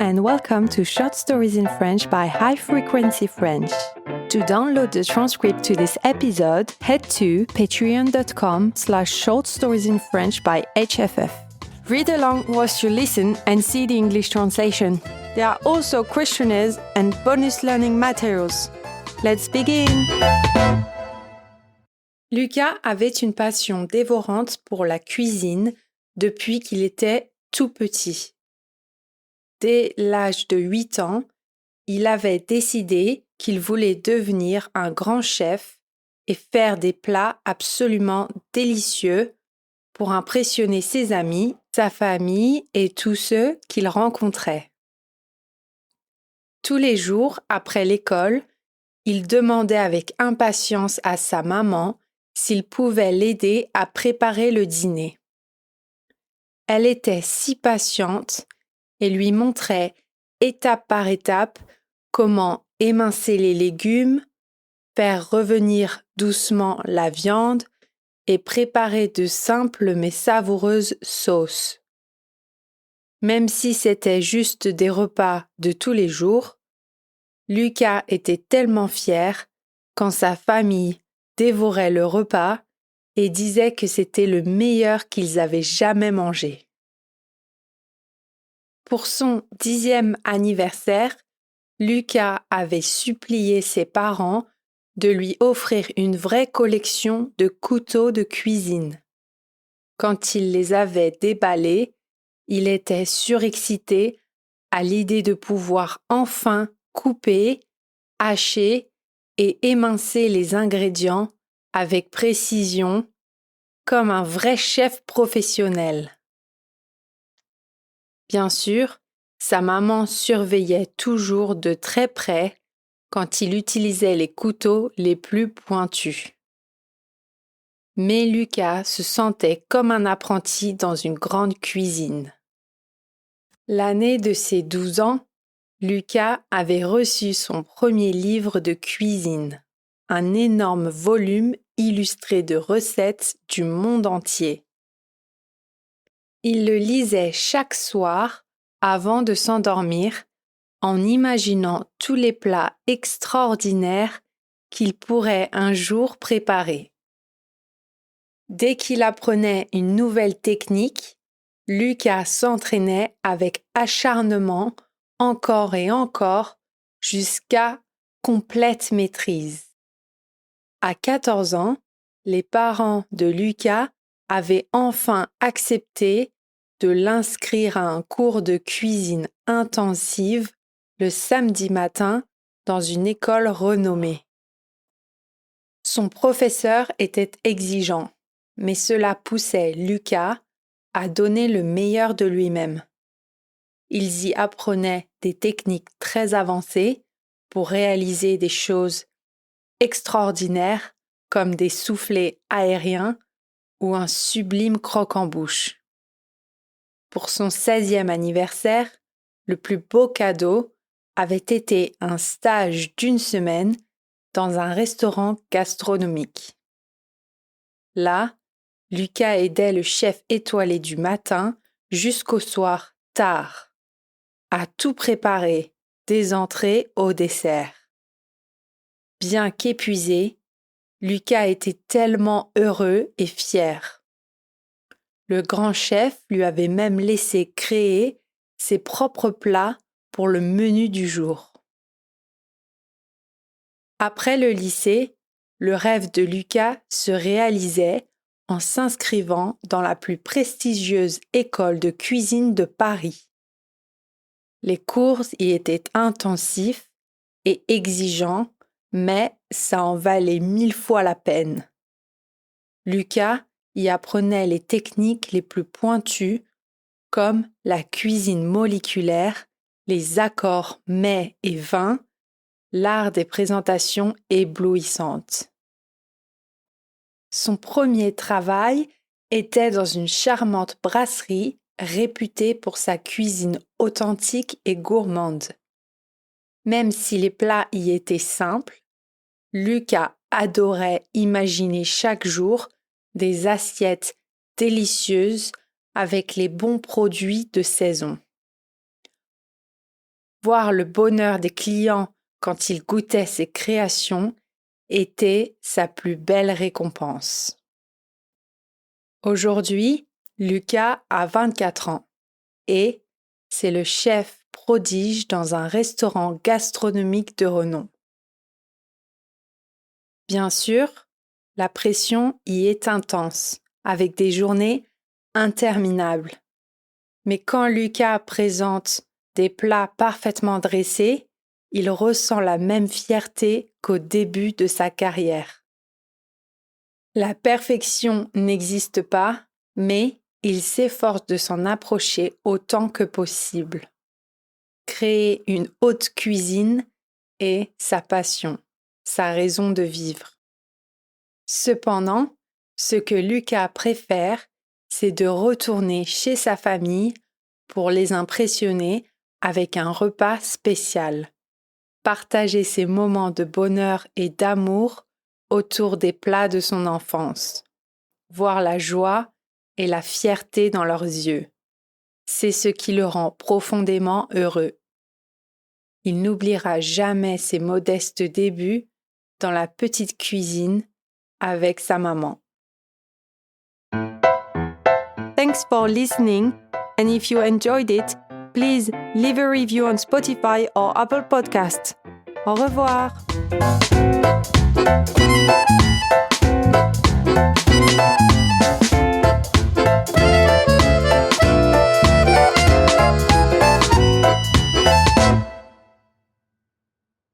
and welcome to Short Stories in French by High Frequency French. To download the transcript to this episode, head to patreon.com/shortstoriesinfrench by HFF. Read along whilst you listen and see the English translation. There are also questionnaires and bonus learning materials. Let's begin! Lucas avait une passion dévorante pour la cuisine depuis qu'il était tout petit. Dès l'âge de 8 ans, il avait décidé qu'il voulait devenir un grand chef et faire des plats absolument délicieux pour impressionner ses amis, sa famille et tous ceux qu'il rencontrait. Tous les jours, après l'école, il demandait avec impatience à sa maman s'il pouvait l'aider à préparer le dîner. Elle était si patiente et lui montrait étape par étape comment émincer les légumes, faire revenir doucement la viande et préparer de simples mais savoureuses sauces. Même si c'était juste des repas de tous les jours, Lucas était tellement fier quand sa famille dévorait le repas et disait que c'était le meilleur qu'ils avaient jamais mangé. Pour son 10e anniversaire, Lucas avait supplié ses parents de lui offrir une vraie collection de couteaux de cuisine. Quand il les avait déballés, il était surexcité à l'idée de pouvoir enfin couper, hacher et émincer les ingrédients avec précision, comme un vrai chef professionnel. Bien sûr, sa maman surveillait toujours de très près quand il utilisait les couteaux les plus pointus. Mais Lucas se sentait comme un apprenti dans une grande cuisine. L'année de ses 12 ans, Lucas avait reçu son premier livre de cuisine, un énorme volume illustré de recettes du monde entier. Il le lisait chaque soir avant de s'endormir en imaginant tous les plats extraordinaires qu'il pourrait un jour préparer. Dès qu'il apprenait une nouvelle technique, Lucas s'entraînait avec acharnement encore et encore jusqu'à complète maîtrise. À 14 ans, les parents de Lucas avaient enfin accepté de l'inscrire à un cours de cuisine intensive le samedi matin dans une école renommée. Son professeur était exigeant, mais cela poussait Lucas à donner le meilleur de lui-même. Ils y apprenaient des techniques très avancées pour réaliser des choses extraordinaires comme des soufflets aériens ou un sublime croque-en-bouche. Pour son 16e anniversaire, le plus beau cadeau avait été un stage d'1 semaine dans un restaurant gastronomique. Là, Lucas aidait le chef étoilé du matin jusqu'au soir tard, à tout préparer, des entrées au dessert. Bien qu'épuisé, Lucas était tellement heureux et fier. Le grand chef lui avait même laissé créer ses propres plats pour le menu du jour. Après le lycée, le rêve de Lucas se réalisait en s'inscrivant dans la plus prestigieuse école de cuisine de Paris. Les cours y étaient intensifs et exigeants, mais ça en valait 1000 fois la peine. Lucas y apprenait les techniques les plus pointues, comme la cuisine moléculaire, les accords mets et vins, l'art des présentations éblouissantes. Son premier travail était dans une charmante brasserie réputée pour sa cuisine authentique et gourmande. Même si les plats y étaient simples, Lucas adorait imaginer chaque jour des assiettes délicieuses avec les bons produits de saison. Voir le bonheur des clients quand ils goûtaient ses créations était sa plus belle récompense. Aujourd'hui, Lucas a 24 ans et c'est le chef prodige dans un restaurant gastronomique de renom. Bien sûr, la pression y est intense, avec des journées interminables. Mais quand Lucas présente des plats parfaitement dressés, il ressent la même fierté qu'au début de sa carrière. La perfection n'existe pas, mais il s'efforce de s'en approcher autant que possible. Créer une haute cuisine est sa passion, sa raison de vivre. Cependant, ce que Lucas préfère, c'est de retourner chez sa famille pour les impressionner avec un repas spécial. Partager ses moments de bonheur et d'amour autour des plats de son enfance. Voir la joie et la fierté dans leurs yeux. C'est ce qui le rend profondément heureux. Il n'oubliera jamais ses modestes débuts dans la petite cuisine avec sa maman. Thanks for listening, and if you enjoyed it, please leave a review on Spotify or Apple Podcasts. Au revoir!